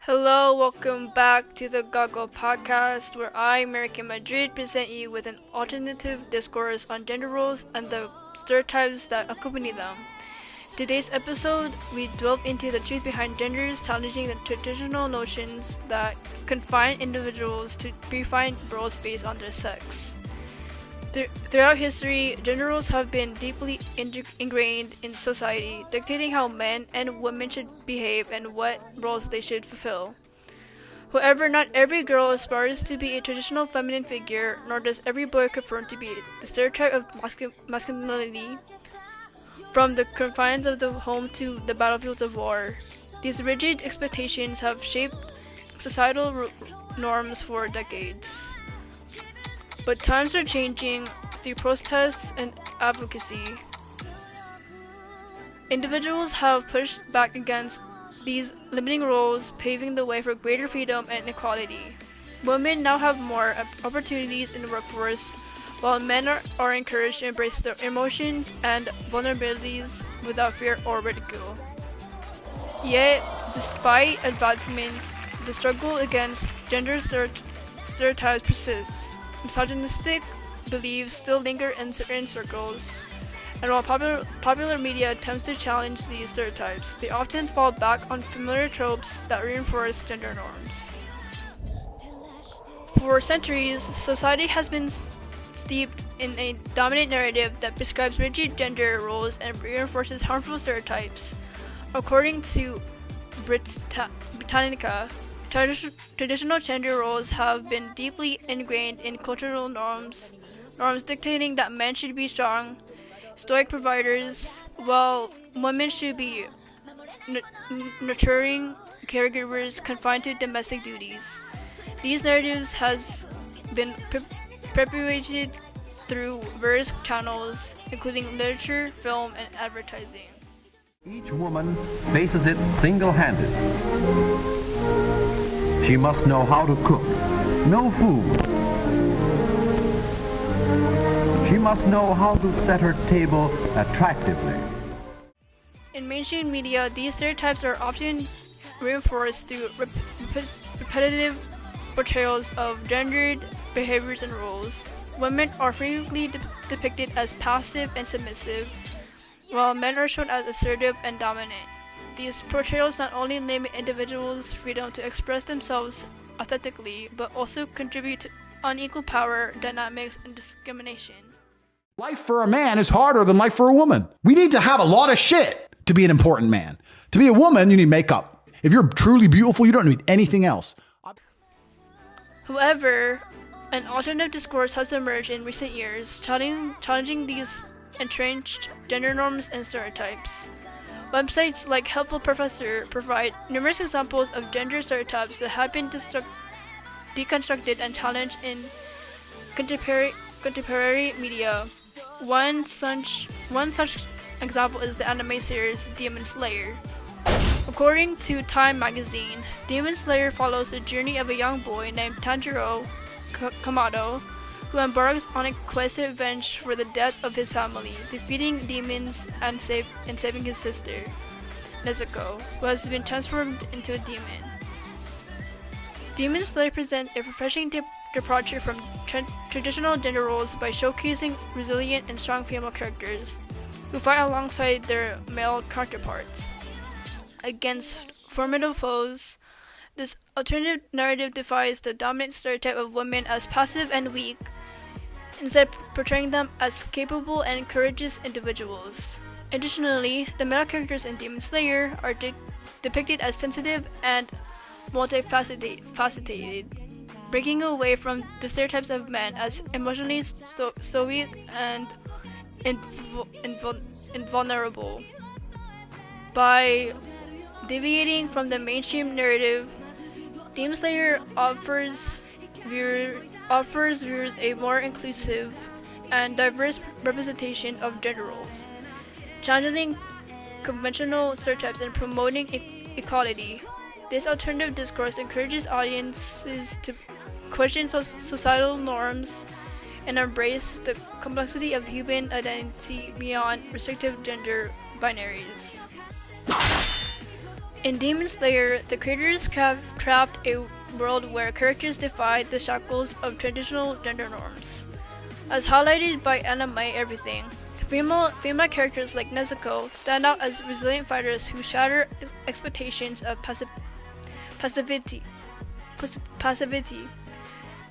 Hello, welcome back to the Goggle Podcast, where I, American Madrid, present you with an alternative discourse on gender roles and the stereotypes that accompany them. In today's episode, we delve into the truth behind genders, challenging the traditional notions that confine individuals to predefined roles based on their sex. Throughout history, gender roles have been deeply ingrained in society, dictating how men and women should behave and what roles they should fulfill. However, not every girl aspires to be a traditional feminine figure, nor does every boy conform to be the stereotype of masculinity. From the confines of the home to the battlefields of war, these rigid expectations have shaped societal norms for decades. But times are changing through protests and advocacy. Individuals have pushed back against these limiting roles, paving the way for greater freedom and equality. Women now have more opportunities in the workforce, while men are encouraged to embrace their emotions and vulnerabilities without fear or ridicule. Yet, despite advancements, the struggle against gender stereotypes persists. Misogynistic beliefs still linger in certain circles, and while popular media attempts to challenge these stereotypes, they often fall back on familiar tropes that reinforce gender norms. For centuries, society has been steeped in a dominant narrative that prescribes rigid gender roles and reinforces harmful stereotypes. According to Britannica, traditional gender roles have been deeply ingrained in cultural norms dictating that men should be strong, stoic providers, while women should be nurturing caregivers confined to domestic duties. These narratives has been perpetuated through various channels, including literature, film, and advertising. Each woman faces it single-handed. She must know how to cook, know food. She must know how to set her table attractively. In mainstream media, these stereotypes are often reinforced through repetitive portrayals of gendered behaviors and roles. Women are frequently depicted as passive and submissive, while men are shown as assertive and dominant. These portrayals not only limit individuals' freedom to express themselves authentically, but also contribute to unequal power dynamics and discrimination. Life for a man is harder than life for a woman. We need to have a lot of shit to be an important man. To be a woman, you need makeup. If you're truly beautiful, you don't need anything else. However, an alternative discourse has emerged in recent years, challenging these entrenched gender norms and stereotypes. Websites like Helpful Professor provide numerous examples of gender stereotypes that have been deconstructed and challenged in contemporary media. One such example is the anime series Demon Slayer. According to Time magazine, Demon Slayer follows the journey of a young boy named Tanjiro Kamado, who embarks on a quest to avenge for the death of his family, defeating demons and saving his sister, Nezuko, who has been transformed into a demon. Demon Slayer presents a refreshing departure from traditional gender roles by showcasing resilient and strong female characters who fight alongside their male counterparts against formidable foes. This alternative narrative defies the dominant stereotype of women as passive and weak, instead portraying them as capable and courageous individuals. Additionally, the male characters in Demon Slayer are depicted as sensitive and multifaceted, breaking away from the stereotypes of men as emotionally stoic and invulnerable. By deviating from the mainstream narrative, Demon Slayer offers viewers a more inclusive and diverse representation of gender roles, challenging conventional stereotypes and promoting equality. This alternative discourse encourages audiences to question societal norms and embrace the complexity of human identity beyond restrictive gender binaries. In Demon Slayer, the creators craft a world where characters defy the shackles of traditional gender norms. As highlighted by Anime Everything, female characters like Nezuko stand out as resilient fighters who shatter expectations of passivity.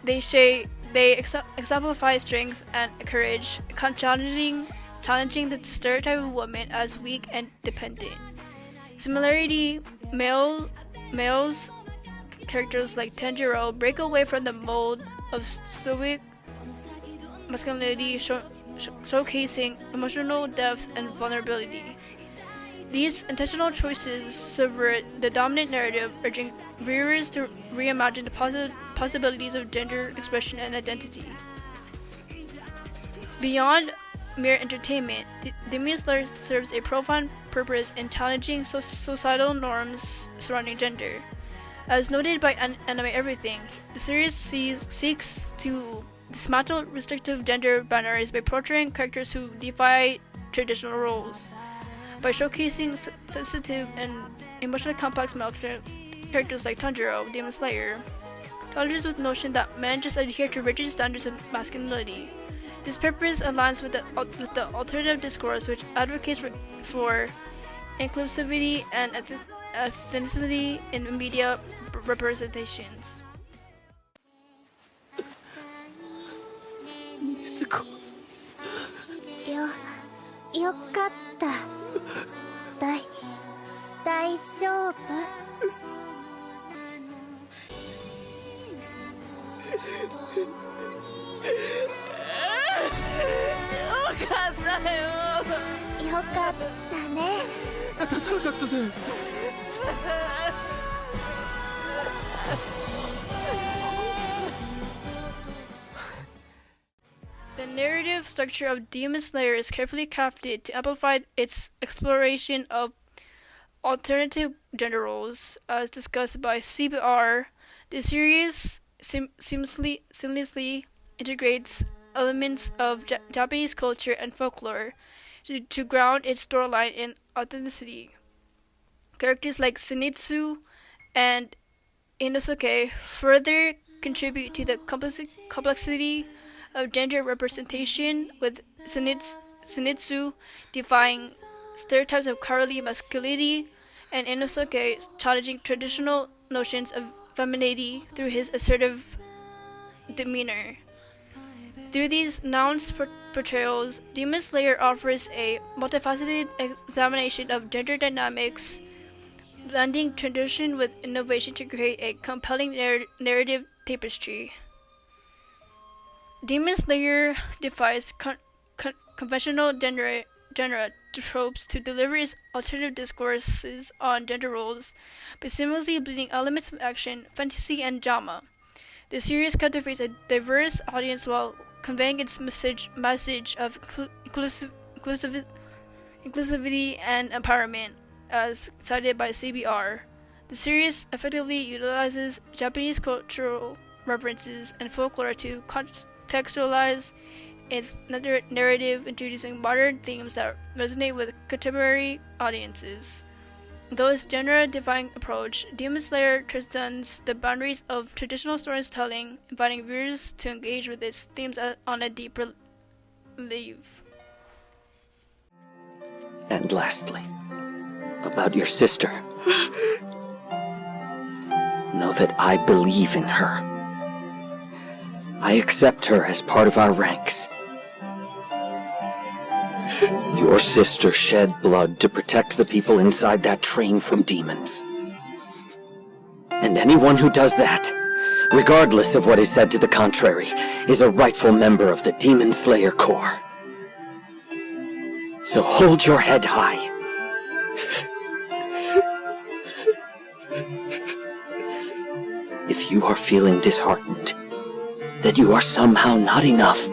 They exemplify strength and courage, challenging the stereotype of women as weak and dependent. Similarly, males characters like Tanjiro break away from the mold of stoic masculinity, showcasing emotional depth and vulnerability. These intentional choices subvert the dominant narrative, urging viewers to reimagine the possibilities of gender expression and identity. Beyond mere entertainment, Demon Slayer serves a profound purpose in challenging societal norms surrounding gender. As noted by Anime Everything, the series seeks to dismantle restrictive gender binaries by portraying characters who defy traditional roles. By showcasing sensitive and emotionally complex male characters like Tanjiro, Demon Slayer, challenges with the notion that men just adhere to rigid standards of masculinity. This purpose aligns with the alternative discourse, which advocates for inclusivity and ethnicity in media representations. よかった。大丈夫？よかったよ。よかったね。高かったぜ。The narrative structure of Demon Slayer is carefully crafted to amplify its exploration of alternative gender roles. As discussed by CBR, the series seamlessly integrates elements of Japanese culture and folklore to ground its storyline in authenticity. Characters like Zenitsu and Inosuke further contribute to the complexity of gender representation, with Zenitsu defying stereotypes of cowardly masculinity and Inosuke challenging traditional notions of femininity through his assertive demeanor. Through these nuanced portrayals, Demon Slayer offers a multifaceted examination of gender dynamics, blending tradition with innovation to create a compelling narrative tapestry. Demon Slayer defies conventional genre tropes to deliver its alternative discourses on gender roles by seamlessly blending elements of action, fantasy, and drama. The series captivates a diverse audience while conveying its message of inclusivity and empowerment, as cited by CBR. The series effectively utilizes Japanese cultural references and folklore to contextualize its narrative, introducing modern themes that resonate with contemporary audiences. Though its genre-defying approach, Demon Slayer transcends the boundaries of traditional storytelling, inviting viewers to engage with its themes on a deeper level. And lastly, about your sister. Know that I believe in her. I accept her as part of our ranks. Your sister shed blood to protect the people inside that train from demons. And anyone who does that, regardless of what is said to the contrary, is a rightful member of the Demon Slayer Corps. So hold your head high. If you are feeling disheartened, that you are somehow not enough,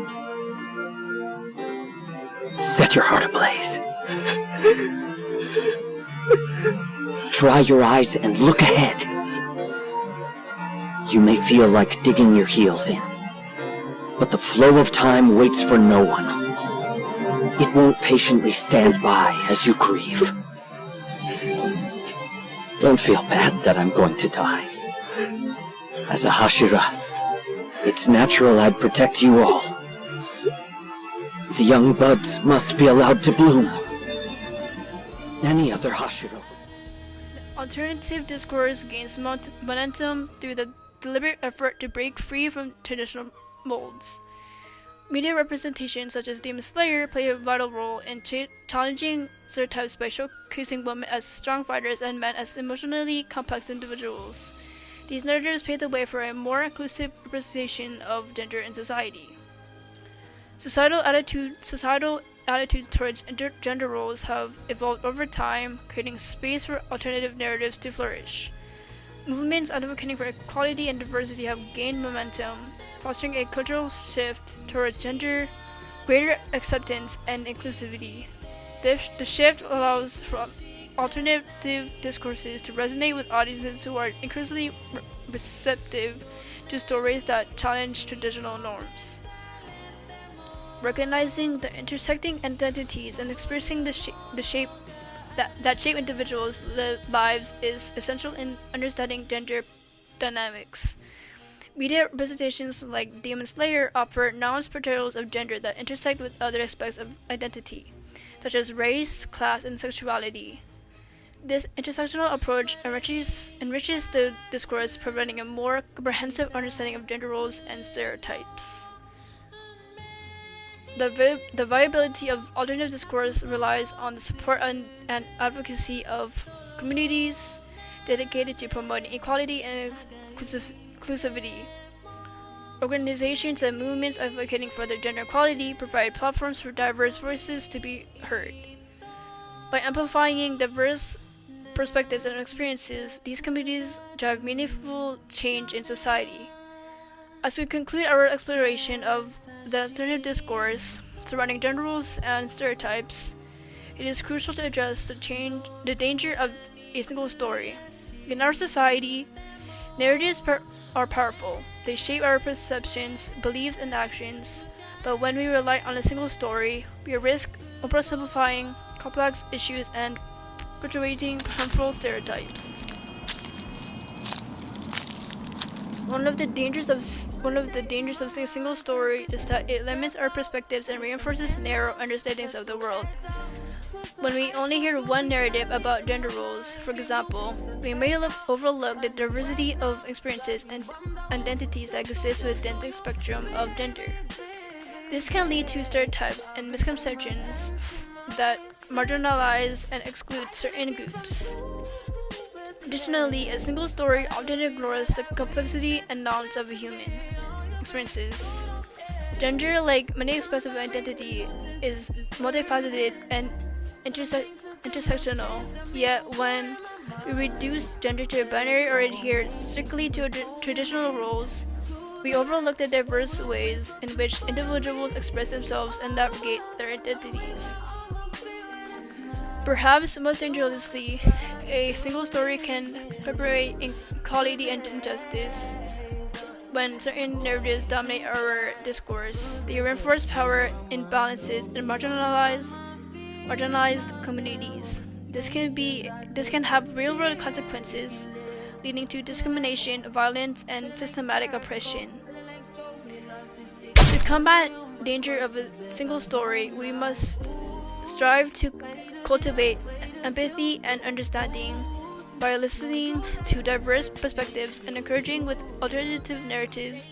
set your heart ablaze. Dry your eyes and look ahead. You may feel like digging your heels in, but the flow of time waits for no one. It won't patiently stand by as you grieve. Don't feel bad that I'm going to die. As a Hashira, it's natural I'd protect you all. The young buds must be allowed to bloom. Any other Hashira. Alternative discourse gains momentum through the deliberate effort to break free from traditional molds. Media representations such as Demon Slayer play a vital role in challenging stereotypes by showcasing women as strong fighters and men as emotionally complex individuals. These narratives pave the way for a more inclusive representation of gender in society. Societal attitudes towards gender roles have evolved over time, creating space for alternative narratives to flourish. Movements advocating for equality and diversity have gained momentum, fostering a cultural shift towards gender, greater acceptance, and inclusivity. The shift allows for alternative discourses to resonate with audiences who are increasingly receptive to stories that challenge traditional norms. Recognizing the intersecting identities and experiencing the shape that shape individuals' lives is essential in understanding gender dynamics. Media representations like Demon Slayer offer nuanced portrayals of gender that intersect with other aspects of identity, such as race, class, and sexuality. This intersectional approach enriches the discourse, providing a more comprehensive understanding of gender roles and stereotypes. The viability of alternative discourse relies on the support and advocacy of communities dedicated to promoting equality and inclusivity. Organizations and movements advocating for their gender equality provide platforms for diverse voices to be heard. By amplifying diverse perspectives and experiences, these communities drive meaningful change in society. As we conclude our exploration of the alternative discourse surrounding gender roles and stereotypes, it is crucial to address the danger of a single story. In our society, narratives are powerful. They shape our perceptions, beliefs, and actions, but when we rely on a single story, we risk oversimplifying complex issues and perpetuating harmful stereotypes. One of the dangers of a single story is that it limits our perspectives and reinforces narrow understandings of the world. When we only hear one narrative about gender roles, for example, we may overlook the diversity of experiences and identities that exist within the spectrum of gender. This can lead to stereotypes and misconceptions that marginalize and exclude certain groups. Additionally, a single story often ignores the complexity and nuance of human experiences. Gender, like many expressive identity, is multifaceted and intersectional, yet when we reduce gender to a binary or adhere strictly to traditional roles, we overlook the diverse ways in which individuals express themselves and navigate their identities. Perhaps most dangerously, a single story can perpetuate inequality and injustice. When certain narratives dominate our discourse, they reinforce power imbalances in marginalized communities. This can have real-world consequences, leading to discrimination, violence, and systematic oppression. To combat danger of a single story, we must strive to cultivate empathy and understanding by listening to diverse perspectives and encouraging with alternative narratives.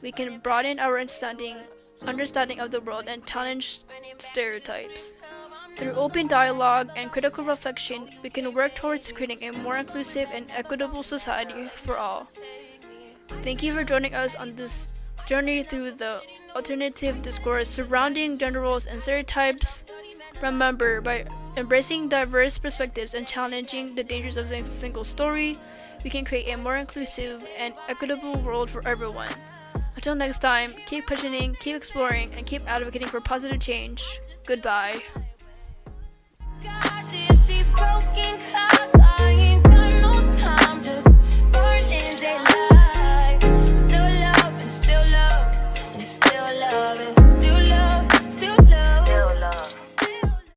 We can broaden our understanding of the world and challenge stereotypes. Through open dialogue and critical reflection, we can work towards creating a more inclusive and equitable society for all. Thank you for joining us on this journey through the alternative discourse surrounding gender roles and stereotypes. Remember, by embracing diverse perspectives and challenging the dangers of a single story, we can create a more inclusive and equitable world for everyone. Until next time, keep questioning, keep exploring, and keep advocating for positive change. Goodbye.